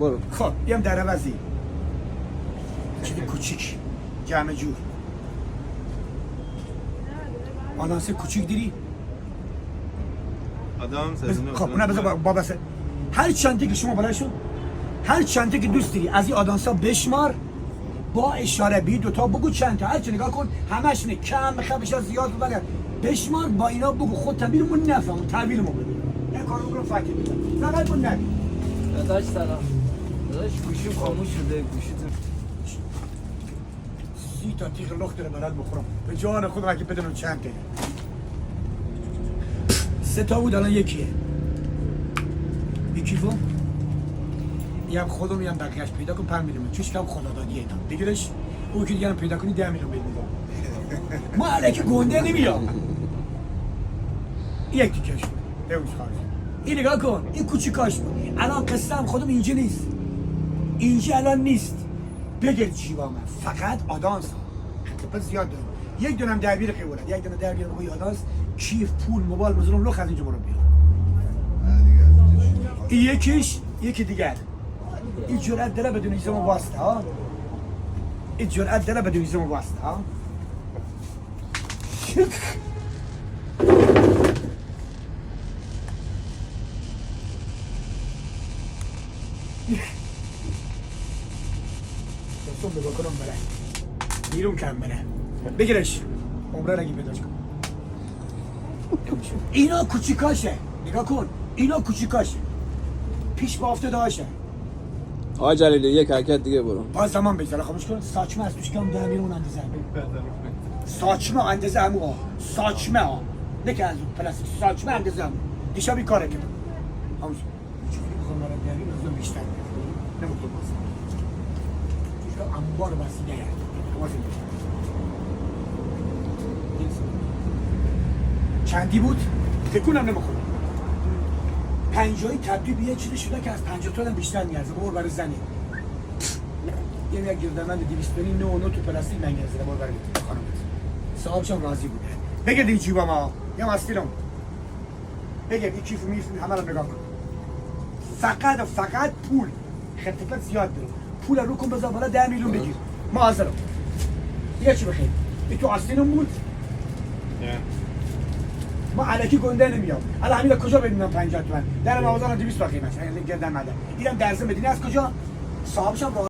برو. خب بیام در عوضی چیزی کوچیک جمع جور آنانسه کوچیک دیری آدم خب اونه بذار بابا هر چنده که شما بلای شد هر چنده که دوست داری از این آدانسا بشمار با اشاره بی دوتا بگو چند تا هر چی نگاه کن همش نه کم خبش زیاد بگه بشمار با اینا بگو خود تعبیرمون نفهم تعبیرمون بده این کارو بگو فکر می‌کنم فقط اون نگی داداش سلام داداش گوشیم خاموش شده گوشیتون 30 تا تیغ لخت رو دارد بخورم به جان خودم اگه بدونم چند تا 3 تا بود الان یکیه یکی فو یه هم خودم یه هم بقیهش پیدا کن 5 میلیون چوش کم خدا دادیه اینا بگیرش او که دیگه هم پیدا کنی 10 میلیون بدیم ما علیکی گنده نمیام یک تیکش بهوش خارج این نگاه کن این کوچیکاش بود الان قصه هم خودم اینجا نیست اینجا الان نیست بگرد جیبا من فقط آدانس خطبت زیاد دارم یک دونم دربیر خیولد یک دونم دربیر بگوی آدانس کیف پول موبایل مزرم لخ از اینجا برم بیرون این یکیش یکی دیگر این جرأت داره بدون ایزم واسطه ها این جرأت داره بدون ایزم واسطه ها دستم بگاه کنم بره بیرون کم بره بگیرش عمره رگی پیداش کن اینا کوچیکاشه نگاه کن اینا کوچیکاشه پیش با افتاده هاشه آقا جلیلی یک حرکت دیگه برو. باز زمان بگذاره خاموش کن ساچمه از توش کم 10 میلیون اندازه ساچمه اندازه همو ها ساچمه ها نه که از پلاستیک ساچمه اندازه همو دیشب این کاره کنم خاموش چون میخوام برای 10 میلیون از اون بیشتر نمیتونم باز دیشب انبار بسیده یه چندی بود؟ تکونم نمیخورم 50 تبدیل به یه چیزی شده که از 50 تا بیشتر میارزه بابا برای زنی یه یک گردمند 299 تو پلاستیک منگرزه بابا برای خانم صاحبش هم راضی بوده بگه این جیبا ما یا مستیرم بگه این کیف میف همه رو نگاه کن فقط پول خطفت زیاد داره پول رو کن بذار بالا 10 میلیون بگیر ما حاضرم یه چی بخیر این تو آستینم بود ما علکی گنده نمیام الان همین کجا بدونم 50 تومن در مغازه 200 تا قیمت گردن مدن اینم درز مدینه از کجا صاحبش هم